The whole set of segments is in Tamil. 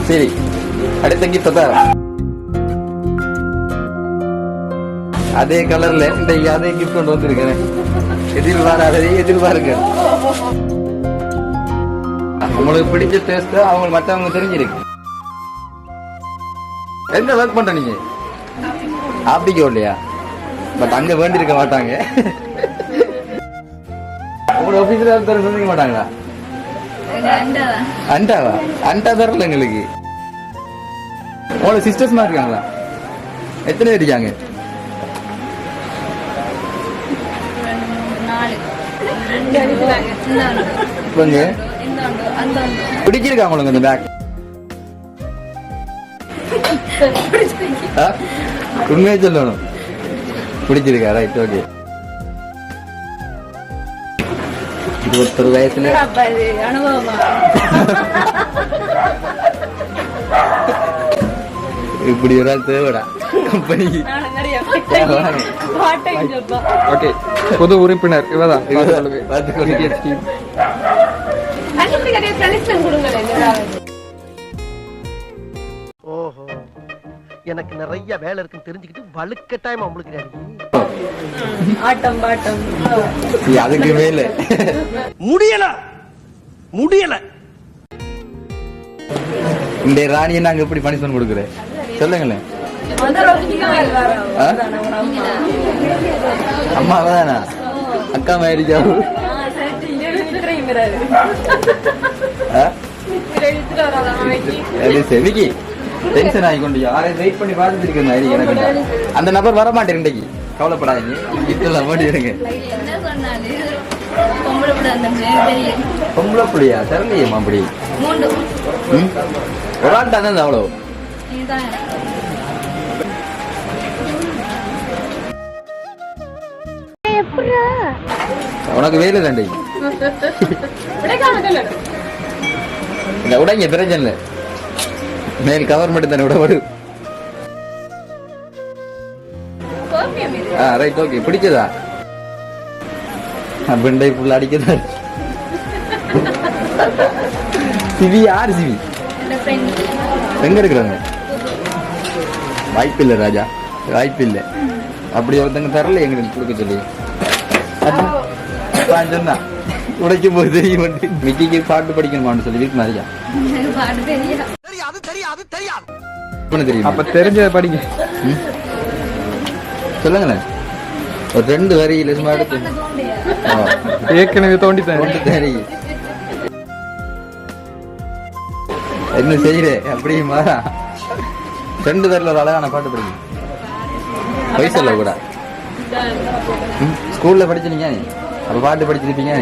சரி, அடுத்த கிஃப்ட் தான் அதே கலர்ல இந்த அதே கிஃப்ட் கொண்டு வந்திருக்கேன். எதிர்பாருங்க. உங்களுக்கு பிடிச்ச டேஸ்ட் அவங்க மற்றவங்க தெரிஞ்சிருக்கு. எங்க ஒர்க் பண்ற நீங்க? ஆப்பிக்கோ இல்லையா? பட் அங்க வேண்டி இருக்க மாட்டாங்க. உங்களோட ஆபீஸ்ல சொல்லிக்க மாட்டாங்களா? அண்டாவா? அண்டா தரல எங்களுக்கு. உங்களோட சிஸ்டர்ஸ் மாதிரி இருக்காங்களா? எத்தனை பேர் இருக்காங்க? பிடிச்சிருக்கா உங்களுக்கு இந்த பேக்? உண்மையா சொல்லணும், பிடிச்சிருக்கா? Right, okay. 21 வயசுல இப்படி ஒரு ஆள் தேவைடா கம்பெனிக்கு. ஓகே, பொது உறுப்பினர் இவதான். ஓஹோ, எனக்கு நிறைய வேலை இருக்குன்னு தெரிஞ்சுக்கிட்டு வலுக்கட்டாயமா உங்களுக்கு ஆட்டம் பாட்டம் அதுக்கு மேல முடியல. இந்த ராணியை நாங்க எப்படி பனிஷ்மெண்ட் கொடுக்குறேன் சொல்லுங்களேன். அம்மா தானா? அக்கா மாதிரி செவிக்கு டென்ஷன் ஆகிக்கொண்டு யாரையும் வெயிட் பண்ணி பார்த்துட்டு இருக்கேன். எனக்கு அந்த நபர் வர மாட்டேன் இன்றைக்கு. கவலைப்படாதீங்க, கிஃப்ட் மாட்டிடுங்க. பொம்பளை புள்ளியா? தெரியலையம்மா. அப்படி ஒரு ஆள் தான் அவ்வளோ. உனக்கு வேலை தாண்டி இந்த உடங்க பிரச்சனை மேல் கவர் மட்டும் தானே விட. Right, okay. பிடிச்சதா? பெண்டை புள்ள அடிக்கதா? சிவி யாரு? சிவி எங்க இருக்கிறாங்க? வாய்ப்பு இல்லை ராஜா, வாய்ப்பு இல்லை. அப்படி ஒருத்தங்க தரல எங்களுக்கு கொடுக்க சொல்லி சொன்னா உடைக்கும் போது தெரியும். மிக்கிக்கு பாட்டு படிக்கணுமான்னு சொல்லி வீட்டு நிறையா தெரியும். அப்ப தெரிஞ்ச படிங்க சொல்லுங்களேன். ஒரு 2 வரி லட்சமா எடுத்து ஏற்கனவே தோண்டித்தேன். என்ன செய்யறேன் அப்படியுமா? 2 பேர்ல ஒரு அழகான பாட்டு படிக்கும். பொய் சொல்ல கூட. ஸ்கூல்ல படிச்சீங்க, அப்ப பாட்டு படிச்சிருப்பீங்க.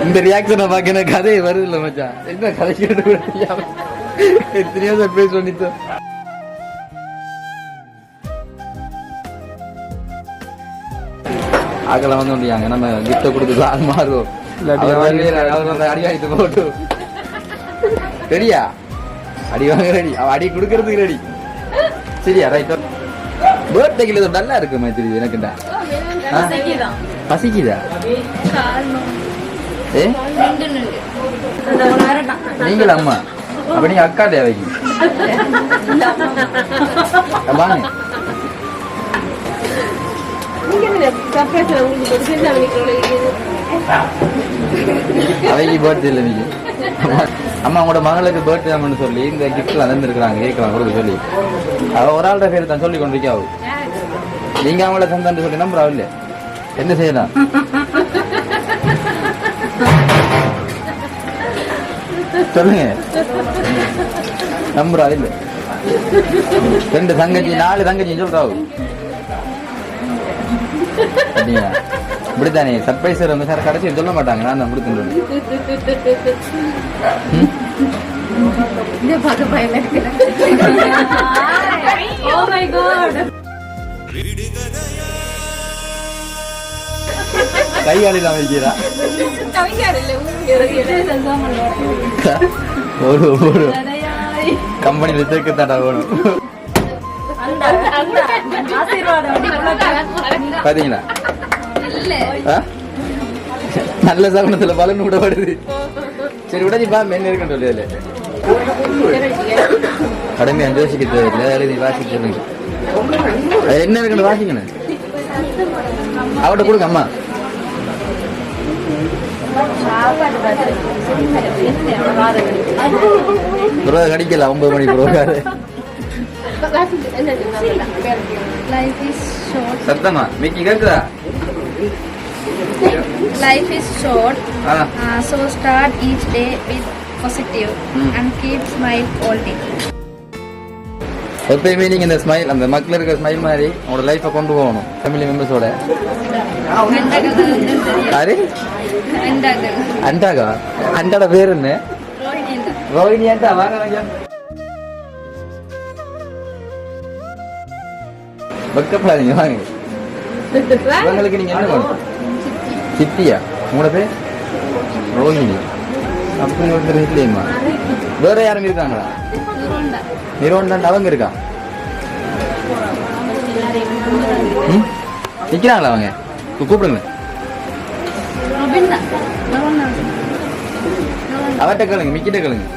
இந்த ரியாக்ஷனை பாக்க கதையை வருது இல்ல மச்சான். என்ன கதை கேட்டு கூட தெரியாம எத்தனையோ சர்ப்ரைஸ் பண்ணிட்டோம். ஆக்கெல்லாம் வந்து முடியாங்க. நம்ம கிஃப்ட கொடுத்து அது மாறுவோம். அடிவாய்த்து போட்டு சரியா? அடி வாங்க ரெடி, அடி கொடுக்கறதுக்கு ரெடி. சரியா? ரைட். பர்த்டேக்கு நல்லா இருக்கு மைத்திரி. எனக்குண்டா பசிக்குதா? நீங்கள அம்மா? அப்ப நீங்க அக்கா தேவைக்கு வாங்க. அவைக்கு பர்த்டே இல்லை, நீங்க அம்மா உங்களோட மகளுக்கு பர்த்டே சொல்லி இந்த கிஃப்ட்ல தந்துருக்காங்க கேட்கலாம் கொடுக்க சொல்லி அவ ஒரு ஆள்ற பேர் தான் சொல்லி கொண்டிருக்காவு நீங்க அவங்கள தந்தான்னு சொல்லி நம்புறா இல்ல என்ன செய்யலாம் சொல்லுங்க நம்புறா இல்ல 2 தங்கச்சி 4 தங்கச்சி சொல்றாவு அப்படியா இப்படித்தானே சர்ப்ரைஸ் வந்து சார் கடைசி சொல்ல மாட்டாங்க நான் தான் கொடுத்துருவேன் Oh my god. கையாளி தான் வைக்கிறா கவிஞரில்லை ஒரு ஒரு கம்பெனியில சேர்க்கத்தாடா வேணும் பாத்தீங்களா நல்ல சகுனத்துல பலன் விட வருது சரி விடச்சிப்பா மென் இருக்குன்னு சொல்லி கடமை யோசிக்க தேவையில்லை எழுதி வாசிக்க சொல்லுங்க என்ன இருக்குன்னு வாசிக்கணும் அவட்ட கொடுங்க அம்மா கடிக்கல 9 மணி புரோகாரு சத்தமா மிக்கி கேக்குதா Life is short, so start each day with positive and keep smile all day. எப்பயுமே நீங்க இந்த ஸ்மைல் அந்த மக்கள் இருக்கிற ஸ்மைல் மாதிரி உங்களோட லைஃபை கொண்டு போகணும் ஃபேமிலி மெம்பர்ஸோட யாரு அண்டாகா அண்டாட பேர் என்ன ரோஹிணி அண்டா வாங்க வெக்கப்படாதீங்க வாங்க உங்களுக்கு நீங்க என்ன பண்ணணும் சித்தியா உங்களோட பேர் ரோஹிணி அப்படி ஒருத்தர் இல்லையம்மா வேற யாரும் இருக்காங்களா நிரோண்டான் அவங்க இருக்கா நிக்கிறாங்களா அவங்க கூப்பிடுங்க அவர்கிட்ட கேளுங்க மிக்கிட்ட கேளுங்க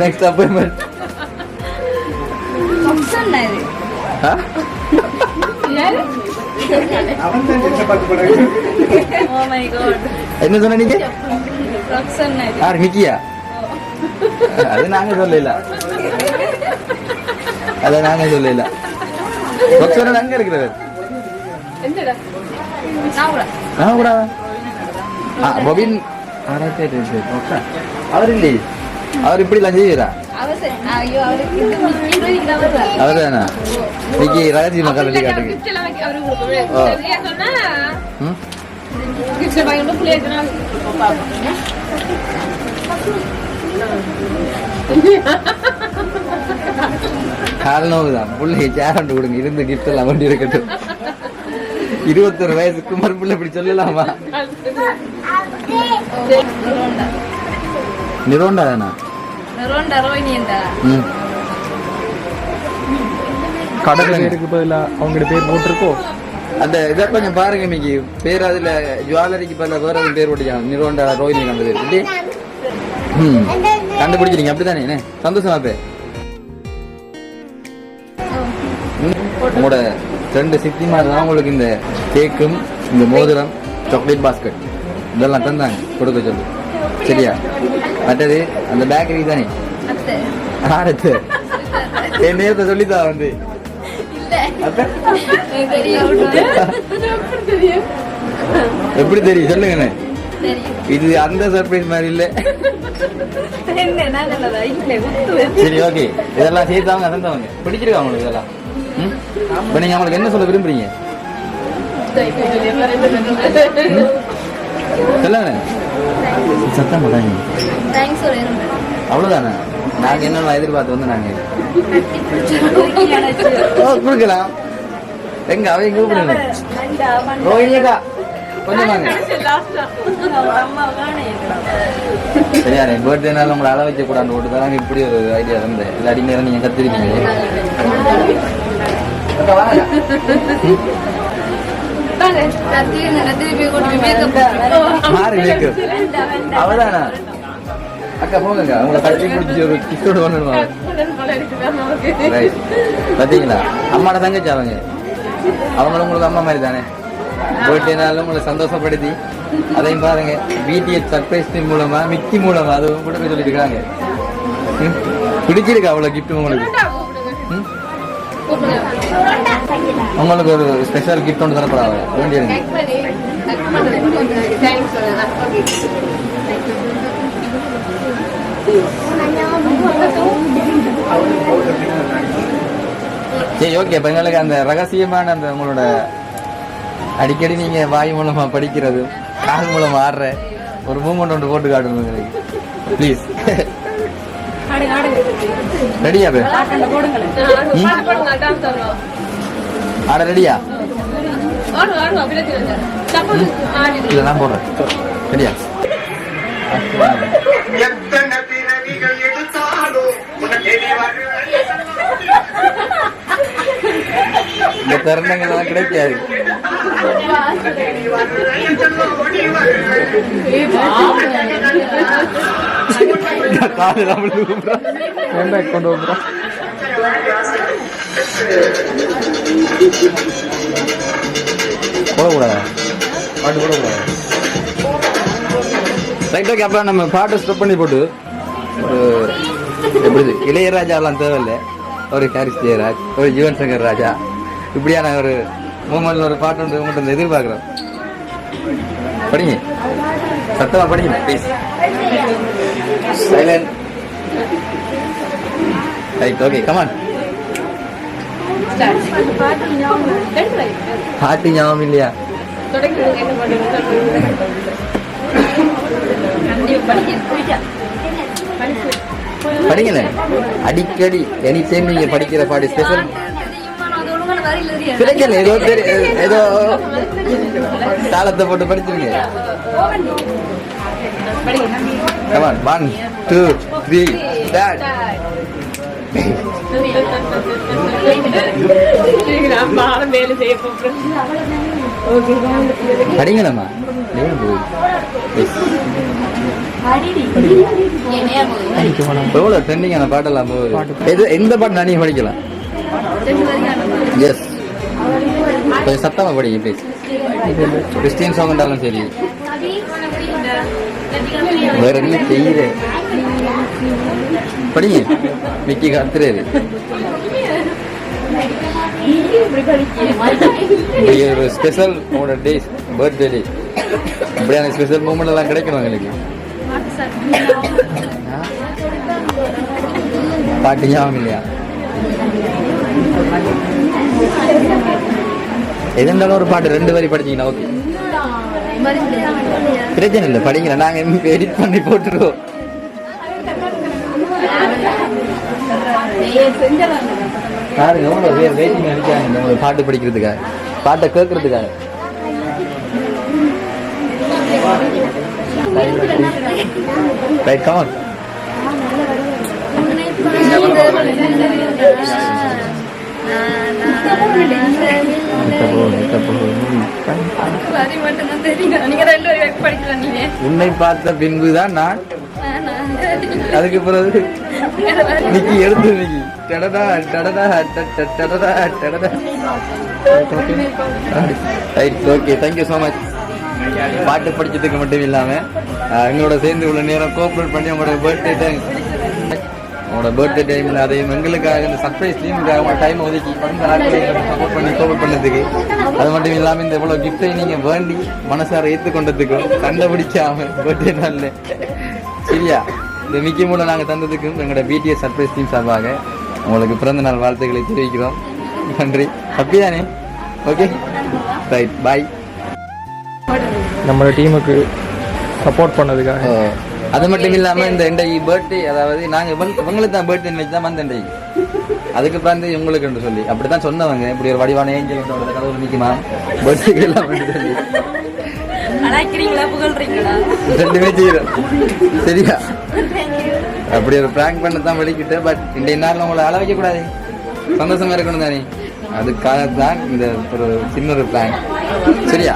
நெக்ஸ்ட் அப்பாயின்மெண்ட் என்ன சொன்ன நீங்க யார் மிக்கியா அது நாங்க சொல்லல அத நாங்க சொல்லல அங்க இருக்கிறது பொபின் அவர் இல்லையே அவர் இப்படி எல்லாம் செய்யறா அவர்தானா இன்னைக்கு ரகசிய மக்கள் வெளியே காட்டுங்க காரணம்தான் பிள்ளை சேரண்டு கொடுங்க இருந்து கிஃப்ட் எல்லாம் வண்டி இருக்கட்டும் 21 வயசு குமார் பிள்ளை இப்படி சொல்லலாமா நிரோண்டா தானா கடற்கரை பேருக்கு பதிலா அவங்க பேர் போட்டிருக்கோ அந்த இதை கொஞ்சம் பாருங்க இன்னைக்கு பேர் அதுல ஜுவல்லரிக்கு பதிலா வேற பேர் போட்டிருக்காங்க நிரோண்டா ரோஹிணி கண்டது இப்படி கண்டுபிடிச்சிருங்க அப்படித்தானே சந்தோஷமா பேர் உங்களோட 2 சித்திமார் தான் உங்களுக்கு இந்த கேக்கும் இந்த மோதிரம் சாக்லேட் பாஸ்கெட் இதெல்லாம் தந்தாங்க கொடுக்க சொல்லு சரியா மற்றது அந்த பேக்கரி தானே ஆரத்து என் நேரத்தை சொல்லித்தான் வந்து எப்படி தெரியும் சொல்லுங்கண்ணே இது அந்த சர்ப்ரைஸ் மாதிரி இல்ல சரி ஓகே இதெல்லாம் சேர்த்தவங்க தந்தவங்க பிடிச்சிருக்கா உங்களுக்கு இதெல்லாம் இப்ப நீங்க அவங்களுக்கு என்ன சொல்ல விரும்புறீங்க சொல்லுங்க சத்தம் மாட்டாங்க அவ்வளவுதானே நாங்க என்ன எதிர்பார்த்து வந்து நாங்க கொடுக்கலாம் எங்க அவங்க கூப்பிடுங்க ரோஹிணியக்கா கொஞ்சம் வாங்க சரியானே பர்த்டேனால உங்களை அள வைக்க கூடாது போட்டு தான் இப்படி ஒரு ஐடியா இருந்தேன் இல்லாடி நேரம் நீங்க கத்திருக்கீங்க அவதானா அக்கா போங்க உங்களை கட்டி பிடிச்சி ஒரு கிஃப்டோடு பண்ணணுமா ரைட் பார்த்தீங்களா அம்மாட தங்கச்சி அவங்களும் உங்களுக்கு அம்மா மாதிரி தானே பர்த்டேனாலும் உங்களை சந்தோஷப்படுத்தி அதையும் பாருங்க பிடிஎஸ் சர்ப்ரைஸ் டீம் மூலமா மிக்கி மூலமா அதுவும் கூட போய் சொல்லிட்டு இருக்காங்க பிடிச்சிருக்கா அவ்வளோ கிஃப்ட் உங்களுக்கு ஒரு ஸ்பெஷல் கிஃப்ட் ஒன்று தரப்படாது வேண்டியிருங்க சரி ஓகே இப்போ எங்களுக்கு அந்த ரகசியமான அந்த உங்களோட அடிக்கடி நீங்க வாய் மூலமா படிக்கிறது கால் மூலமா ஆடுற ஒரு மூமெண்ட் ஒன்று போட்டு காட்டுங்க எங்களுக்கு ப்ளீஸ் ரெடியா பே ஆட ரெடியா இல்ல நான் போடுறேன் ரெடியா இந்த தருணங்கள்லாம் கிடைக்காது கொண்டு வந்துடும் போடக்கூடாது பாட்டு போடக்கூடாது ரைட் ஓகே அப்போ நம்ம பாட்டை ஸ்டாப் பண்ணி போட்டு ஒரு எப்படி இளையராஜாலாம் தேவையில்லை ஒரு ஹாரிஸ் ஜெயராஜ் ஒரு யுவன் சங்கர் ராஜா இப்படியான ஒரு மூமெண்ட்ல ஒரு பாட்டு வந்து உங்கள்கிட்ட எதிர்பார்க்குறோம் படிங்க சத்தமா படிங்க please silent right okay come on பாட்டு ஞாபகம் இல்லையா படிங்களே அடிக்கடி எனி டைம் நீங்க படிக்கிற பாட்டு ஸ்பெஷல் கிடைக்கல ஏதோ தாளத்தை போட்டு படிச்சிருங்க Come on, 1, 2, 3, start. படிங்களம்மா எவ்வளோ ட்ரெண்டிங்கான பாட்டெல்லாம் போகுது எந்த பாட்டு நான் படிக்கலாம் எஸ் கொஞ்சம் சத்தமாக படிங்க ப்ளீஸ் கிறிஸ்டியன் சாங் இருந்தாலும் சரி வேற என்ன செய்யுற படிங்க மிக்கி கத்துறாரு ஒரு ஸ்பெஷல் உங்களோட டேஸ் பர்த்டே டே அப்படியான ஸ்பெஷல் மூமெண்ட் எல்லாம் கிடைக்கணும் எங்களுக்கு பாட்டு ஞாபகம் இல்லையா எது இருந்தாலும் ஒரு பாட்டு 2 வரி படிச்சீங்கன்னா ஓகே பிரச்சனை இல்லை படிங்களா நாங்கள் எடிட் பண்ணி போட்டுருவோம் பாருங்க எவ்வளோ வெயிட்டிங் அடிக்காங்க ஒரு பாட்டு படிக்கிறதுக்காக பாட்டை கேட்கறதுக்காக ரைட் கமான் உன்னை பார்த்த பின்புதான் நான் அதுக்கு பிறகு நிக்கி எடுத்து நிக்கி டடடா டடடா டடடா டடடா right okay thank you so much பாட்டு படிச்சதுக்கு மட்டும் இல்லாம எங்களோட சேர்ந்து உள்ள நேரம் கோஆப்ரேட் பண்ணி உங்களோட பர்த்டே டைம்ல அதையும் எங்களுக்காக இந்த சர்ப்ரைஸ் டீமுக்காக உங்களோட டைம் ஒதுக்கி சப்போர்ட் பண்ணி கோஆப்ரேட் பண்ணதுக்கு அது மட்டும் இல்லாமல் இந்த இவ்வளோ கிஃப்டை நீங்கள் வேண்டி மனசார ஏற்றுக்கொண்டதுக்கும் கண்டுபிடிச்சாம பர்த்டே நாளில் சரியா இந்த மிக்கி மூலம் நாங்கள் தந்ததுக்கும் எங்களோட பிடிஎஸ் சர்ப்ரைஸ் டீம் சார்பாக உங்களுக்கு பிறந்த நாள் வாழ்த்துக்களை தெரிவிக்கிறோம் நன்றி ஹாப்பி தானே ஓகே ரைட் பாய் நம்மளோட டீமுக்கு சப்போர்ட் பண்ணதுக்காக அது மட்டும் இல்லாமல் இந்த இன்றைக்கு பர்த்டே அதாவது நாங்கள் இவங்களுக்கு தான் பர்த்டே வச்சு தான் வந்த இன்றைக்கு அதுக்கு வந்து இவங்களுக்கு சொல்லி அப்படி தான் சொன்னவங்க இப்படி ஒரு வடிவான ஏஞ்சல் கடவுள் நிற்குமா பர்த்டே எல்லாம் சொல்லி ரெண்டுமே செய்யறோம் சரியா அப்படி ஒரு பிராங்க் பண்ண தான் வெளிக்கிட்டு பட் இன்றைய நாள் உங்களை அள வைக்க கூடாது சந்தோஷமா இருக்கணும் தானே அதுக்காக தான் இந்த ஒரு சின்ன ஒரு பிராங்க் சரியா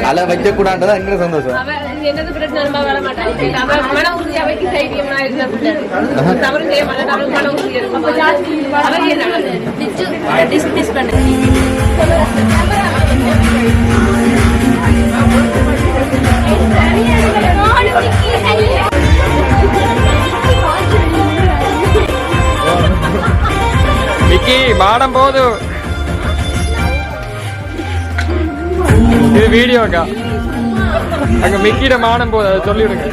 அலை வைக்க கூடாதுதான் எங்க சந்தோஷம். என்னது பிரச்சனை வர மாட்டாங்க. மன உறுதி அவைக்கு தைரியமா இருந்தா தவறு செய்ய மாட்டாங்க. மன உறுதி இருக்கும். டிஸ்மிஸ் பண்ணு. மிக்கி மாடம் போதும். இது வீடியோக்கா. அங்க மிக்கிட மானம் போதும், அதை சொல்லிவிடுங்க.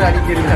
அடிக்கிறது